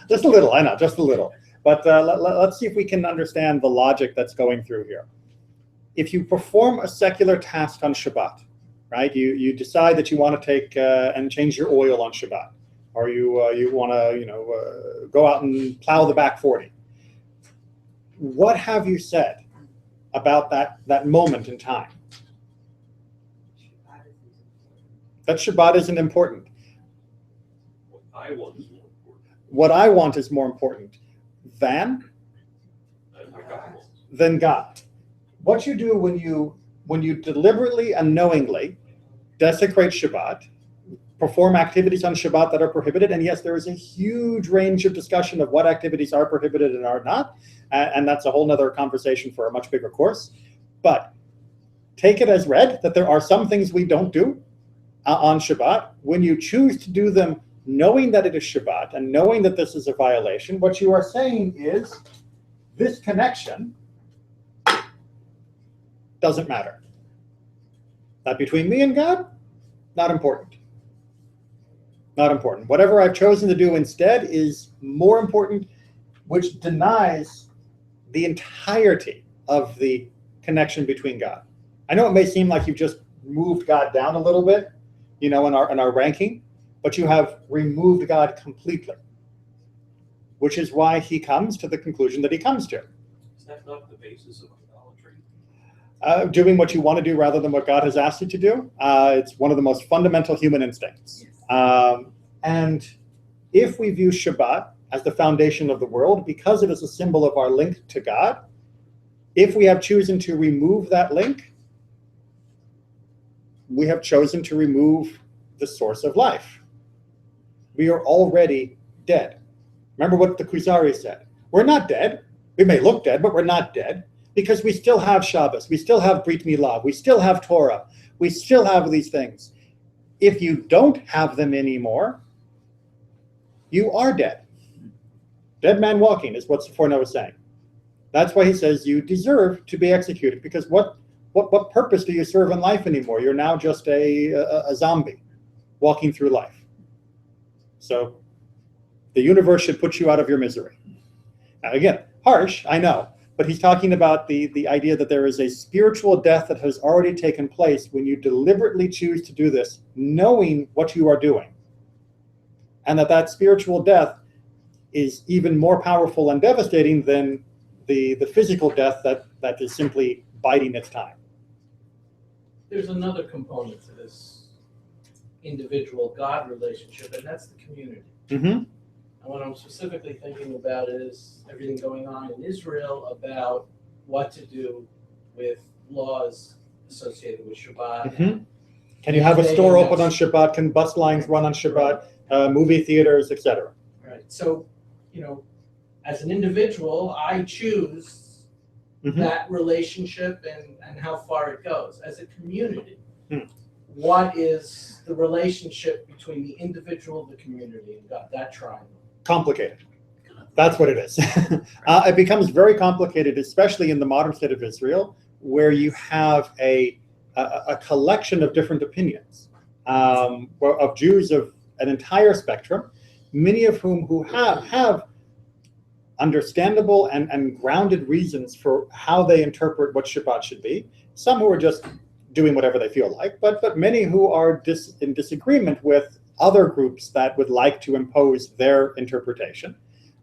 just a little, I know, just a little. But let's see if we can understand the logic that's going through here. If you perform a secular task on Shabbat, right, you decide that you want to take and change your oil on Shabbat, or you want to, go out and plow the back 40. What have you said about that moment in time? That Shabbat isn't important. What I want is more important What I want is more important than than what God wants. God. What you do when you deliberately and knowingly desecrate Shabbat, perform activities on Shabbat that are prohibited, and yes, there is a huge range of discussion of what activities are prohibited and are not, and that's a whole nother conversation for a much bigger course. But take it as read that there are some things we don't do on Shabbat. When you choose to do them knowing that it is Shabbat and knowing that this is a violation, what you are saying is this connection doesn't matter. That between me and God, not important. Not important. Whatever I've chosen to do instead is more important, which denies the entirety of the connection between God. I know it may seem like you've just moved God down a little bit, in our ranking, but you have removed God completely, which is why he comes to the conclusion that he comes to. Is that not the basis of idolatry? Doing what you want to do rather than what God has asked you to do. It's one of the most fundamental human instincts. And if we view Shabbat as the foundation of the world, because it is a symbol of our link to God, if we have chosen to remove that link, we have chosen to remove the source of life. We are already dead. Remember what the Kuzari said. We're not dead. We may look dead, but we're not dead, because we still have Shabbos, we still have Brit Milah, we still have Torah, we still have these things. If you don't have them anymore, you are dead. Dead man walking is what Sephorno was saying. That's why he says you deserve to be executed, because what purpose do you serve in life anymore? You're now just a zombie walking through life. So the universe should put you out of your misery. Now, again, harsh, I know, but he's talking about the idea that there is a spiritual death that has already taken place when you deliberately choose to do this, knowing what you are doing. And that spiritual death is even more powerful and devastating than the physical death that is simply biding its time. There's another component to this individual-God relationship, and that's the community. Mm-hmm. And what I'm specifically thinking about is everything going on in Israel about what to do with laws associated with Shabbat. Mm-hmm. Can you have a store open on Shabbat? Can bus lines run on Shabbat? Movie theaters, etc. Right. So, as an individual, I choose that relationship and how far it goes. As a community, what is the relationship between the individual, the community, and God? That triangle. Complicated. That's what it is. It becomes very complicated, especially in the modern state of Israel, where you have a collection of different opinions of Jews of an entire spectrum, many of whom who have understandable and grounded reasons for how they interpret what Shabbat should be. Some who are just doing whatever they feel like, but many who are in disagreement with other groups that would like to impose their interpretation.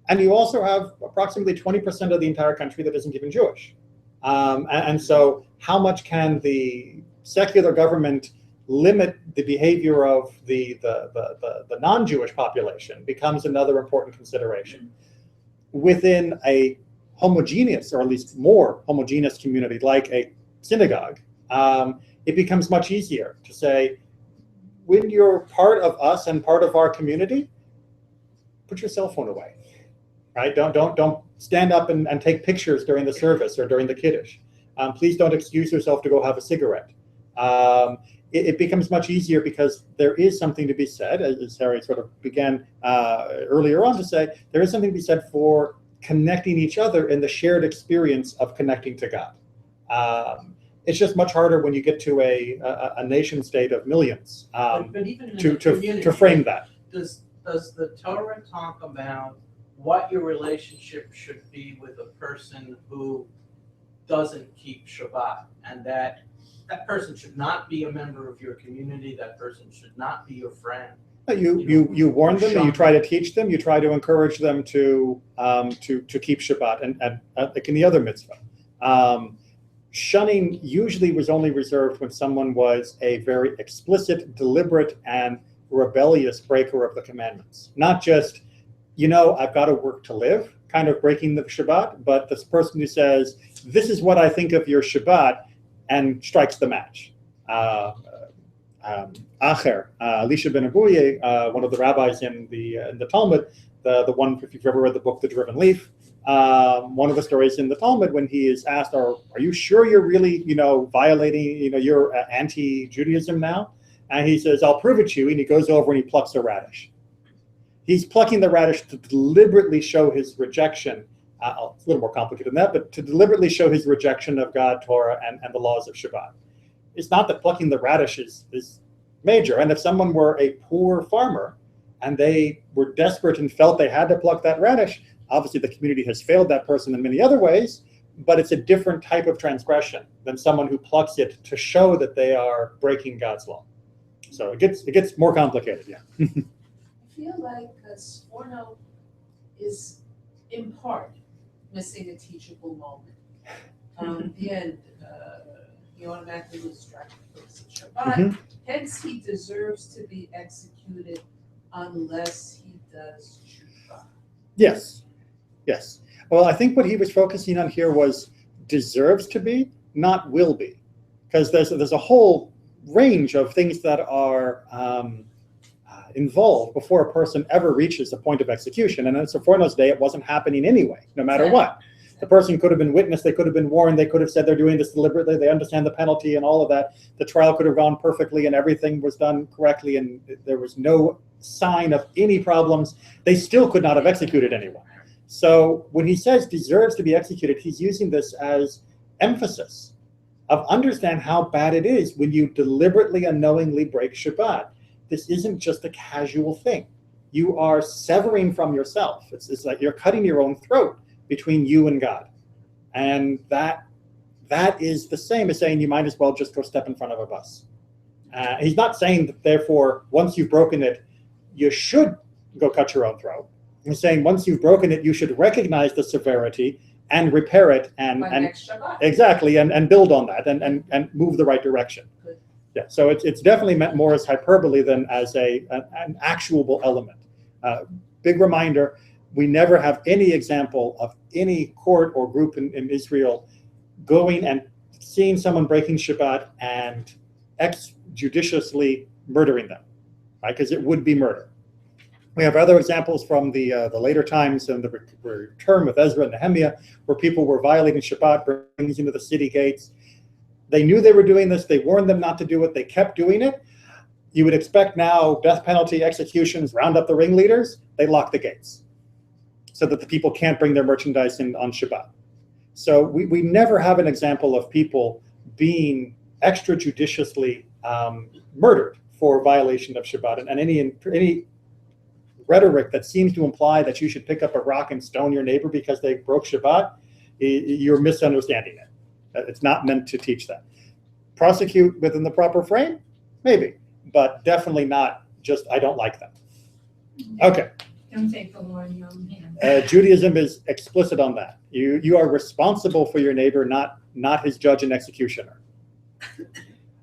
And you also have approximately 20% of the entire country that isn't even Jewish. And so how much can the secular government limit the behavior of the non-Jewish population becomes another important consideration. Within a homogeneous, or at least more homogeneous community like a synagogue, it becomes much easier to say, when you're part of us and part of our community, put your cell phone away, right? Don't stand up and take pictures during the service or during the Kiddush. Please don't excuse yourself to go have a cigarette. It becomes much easier because there is something to be said, as Harry sort of began earlier on to say, there is something to be said for connecting each other in the shared experience of connecting to God. It's just much harder when you get to a nation state of millions But even in to the community, to frame that. does the Torah talk about what your relationship should be with a person who doesn't keep Shabbat, and that person should not be a member of your community, that person should not be your friend? You warn them, and you try to teach them. You try to encourage them to keep Shabbat, and like in the other mitzvah. Shunning usually was only reserved when someone was a very explicit, deliberate, and rebellious breaker of the commandments. Not just, I've got to work to live, kind of breaking the Shabbat, but this person who says, this is what I think of your Shabbat, and strikes the match. Acher, Elisha ben Abuye, one of the rabbis in the Talmud, the one, if you've ever read the book, The Driven Leaf, one of the stories in the Talmud when he is asked, are you sure you're really, violating, you're anti-Judaism now? And he says, I'll prove it to you. And he goes over and he plucks a radish. He's plucking the radish to deliberately show his rejection. It's a little more complicated than that, but to deliberately show his rejection of God, Torah, and the laws of Shabbat. It's not that plucking the radish is major. And if someone were a poor farmer and they were desperate and felt they had to pluck that radish, obviously the community has failed that person in many other ways, but it's a different type of transgression than someone who plucks it to show that they are breaking God's law. So it gets more complicated, yeah. I feel like Sforno is in part missing a teachable moment. The end, he automatically was distracted from Shabbat. Hence, he deserves to be executed unless he does tshuva. Yes. Well, I think what he was focusing on here was deserves to be, not will be, because there's a whole range of things that are involved before a person ever reaches the point of execution. And in Sforno's day, it wasn't happening anyway, no matter what. The person could have been witnessed, they could have been warned, they could have said they're doing this deliberately, they understand the penalty and all of that. The trial could have gone perfectly and everything was done correctly and there was no sign of any problems. They still could not have executed anyone. So when he says deserves to be executed, he's using this as emphasis of understand how bad it is when you deliberately and knowingly break Shabbat. This isn't just a casual thing. You are severing from yourself. It's like you're cutting your own throat between you and God. And that is the same as saying you might as well just go step in front of a bus. He's not saying that, therefore, once you've broken it, you should go cut your own throat. He's saying once you've broken it, you should recognize the severity and repair it and Next Shabbat. exactly and build on that and move the right direction. Good. Yeah, so it's definitely meant more as hyperbole than as an actuable element. Big reminder, we never have any example of any court or group in Israel going and seeing someone breaking Shabbat and exjudiciously murdering them, right? Because it would be murder. We have other examples from the later times and the return with Ezra and Nehemiah, where people were violating Shabbat, bringing into the city gates. They knew they were doing this. They warned them not to do it. They kept doing it. You would expect now death penalty executions, round up the ringleaders. They lock the gates so that the people can't bring their merchandise in on Shabbat. So we never have an example of people being extrajudiciously murdered for violation of Shabbat. And any rhetoric that seems to imply that you should pick up a rock and stone your neighbor because they broke Shabbat, you're misunderstanding it. It's not meant to teach that. Prosecute within the proper frame? Maybe, but definitely not just, I don't like that. Okay. Don't take the law in your own hands. Judaism is explicit on that. You are responsible for your neighbor, not his judge and executioner.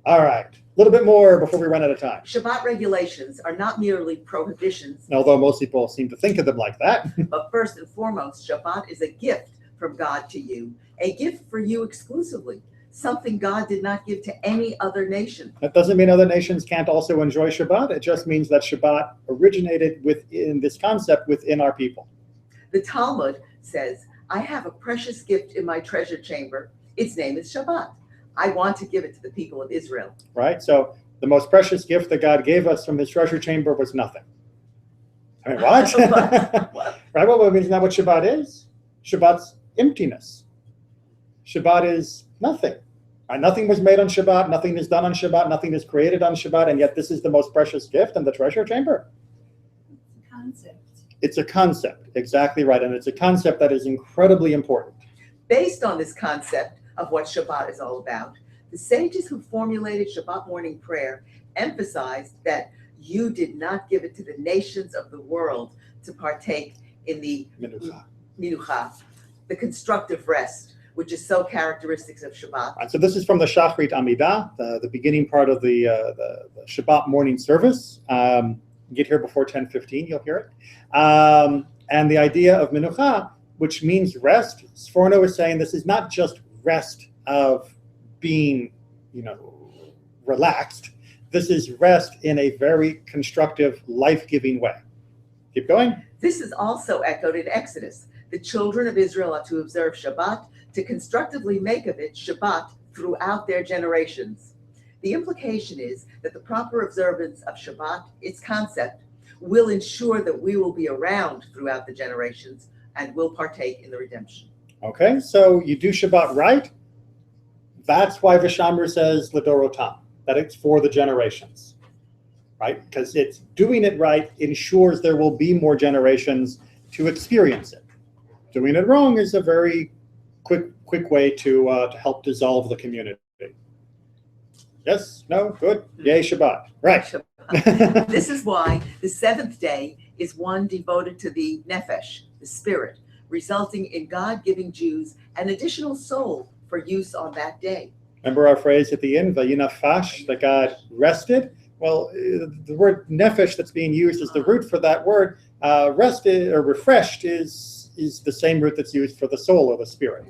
All right. A little bit more before we run out of time. Shabbat regulations are not merely prohibitions, Although most people seem to think of them like that. but first and foremost, Shabbat is a gift from God to you, a gift for you exclusively, something God did not give to any other nation. That doesn't mean other nations can't also enjoy Shabbat. It just means that Shabbat originated within this concept within our people. The Talmud says, I have a precious gift in my treasure chamber. Its name is Shabbat. I want to give it to the people of Israel. Right? So the most precious gift that God gave us from his treasure chamber was nothing. I mean, what? What? Right? Well, isn't that what Shabbat is? Shabbat's emptiness. Shabbat is nothing. Nothing was made on Shabbat, nothing is done on Shabbat, nothing is created on Shabbat, and yet this is the most precious gift in the treasure chamber. Concept. It's a concept, exactly right, and it's a concept that is incredibly important. Based on this concept of what Shabbat is all about, the sages who formulated Shabbat morning prayer emphasized that you did not give it to the nations of the world to partake in the minucha, the constructive rest, which is so characteristic of Shabbat. Right, so this is from the Shachrit Amidah, the beginning part of the Shabbat morning service. Get here before 10:15, you'll hear it. And the idea of minucha, which means rest, Sforno is saying this is not just rest of being, relaxed. This is rest in a very constructive, life-giving way. Keep going. This is also echoed in Exodus. The children of Israel are to observe Shabbat to constructively make of it Shabbat throughout their generations. The implication is that the proper observance of Shabbat, its concept, will ensure that we will be around throughout the generations and will partake in the redemption. Okay, so you do Shabbat right. That's why Vishamru says Ledorotam, that it's for the generations, right? Because it's doing it right ensures there will be more generations to experience it. Doing it wrong is a very quick way to help dissolve the community. Yes? No? Good? Yay, Shabbat. Right. Shabbat. This is why the seventh day is one devoted to the nefesh, the spirit, resulting in God giving Jews an additional soul for use on that day. Remember our phrase at the end, Vayinafash, that God rested? Well, the word nefesh that's being used as the root for that word, rested or refreshed is the same root that's used for the soul or the spirit.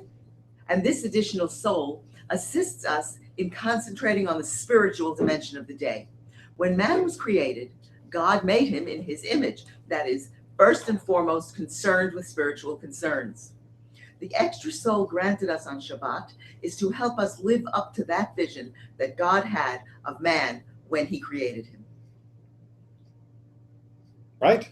And this additional soul assists us in concentrating on the spiritual dimension of the day. When man was created, God made him in his image, that is, first and foremost concerned with spiritual concerns. The extra soul granted us on Shabbat is to help us live up to that vision that God had of man when he created him. Right?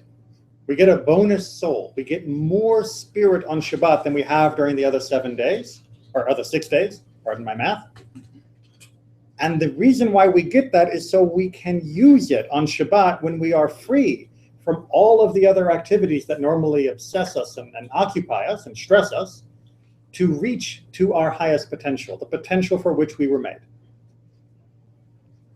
We get a bonus soul. We get more spirit on Shabbat than we have during the other 7 days, or other 6 days, pardon my math. And the reason why we get that is so we can use it on Shabbat when we are free from all of the other activities that normally obsess us and occupy us and stress us, to reach to our highest potential, the potential for which we were made.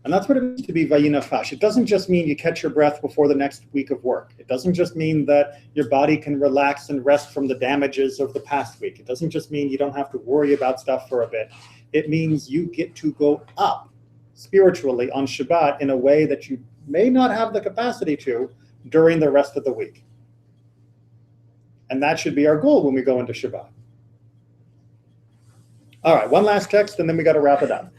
And that's what it means to be vayinafash. It doesn't just mean you catch your breath before the next week of work. It doesn't just mean that your body can relax and rest from the damages of the past week. It doesn't just mean you don't have to worry about stuff for a bit. It means you get to go up spiritually on Shabbat in a way that you may not have the capacity to during the rest of the week. And that should be our goal when we go into Shabbat. All right, one last text, and then we got to wrap it up.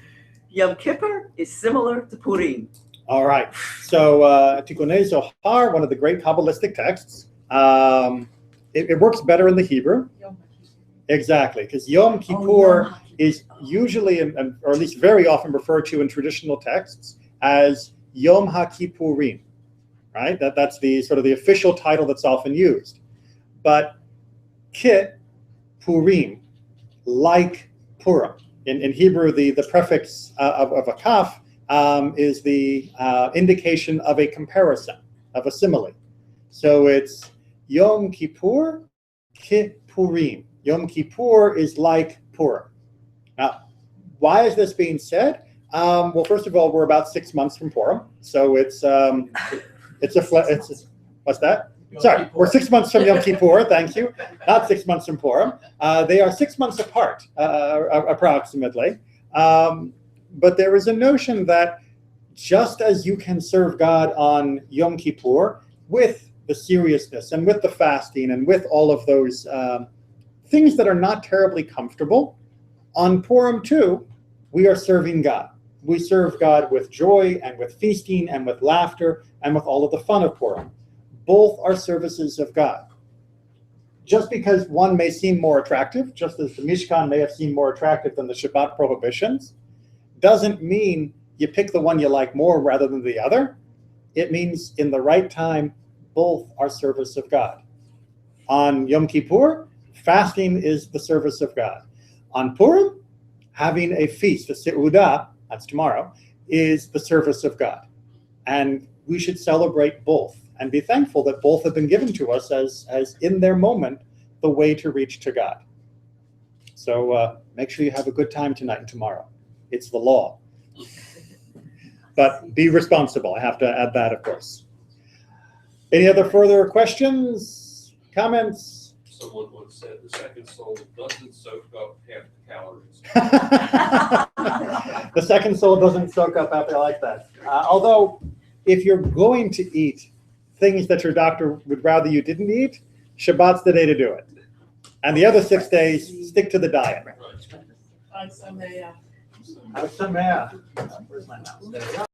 Yom Kippur is similar to Purim. All right, so Tikkunei Zohar, one of the great Kabbalistic texts, it works better in the Hebrew. Exactly, because Yom Kippur is usually, or at least very often referred to in traditional texts as Yom HaKippurim, right? That's the sort of the official title that's often used. But Kit, Purim, like Purim. In Hebrew, the prefix of a kaf is the indication of a comparison, of a simile. So it's Yom Kippur, Kit Purim. Yom Kippur is like Purim. Now, why is this being said? Well, first of all, we're about 6 months from Purim, so it's what's that? Sorry, we're 6 months from Yom Kippur. Thank you. Not 6 months from Purim. They are 6 months apart, approximately. But there is a notion that just as you can serve God on Yom Kippur with the seriousness and with the fasting and with all of those things that are not terribly comfortable, on Purim too, we are serving God. We serve God with joy and with feasting and with laughter and with all of the fun of Purim. Both are services of God. Just because one may seem more attractive, just as the Mishkan may have seemed more attractive than the Shabbat prohibitions, doesn't mean you pick the one you like more rather than the other. It means in the right time, both are service of God. On Yom Kippur, fasting is the service of God. On Purim, having a feast, a seudah, that's tomorrow, is the service of God. And we should celebrate both and be thankful that both have been given to us as in their moment, the way to reach to God. So make sure you have a good time tonight and tomorrow. It's the law. But be responsible. I have to add that, of course. Any other further questions, comments? Someone once said the second soul doesn't soak up half the calories. The second soul doesn't soak up after. I like that. Although, if you're going to eat things that your doctor would rather you didn't eat, Shabbat's the day to do it. And the other 6 days, stick to the diet. Right. Like some, Have some, yeah. Where's my mouse? There we go.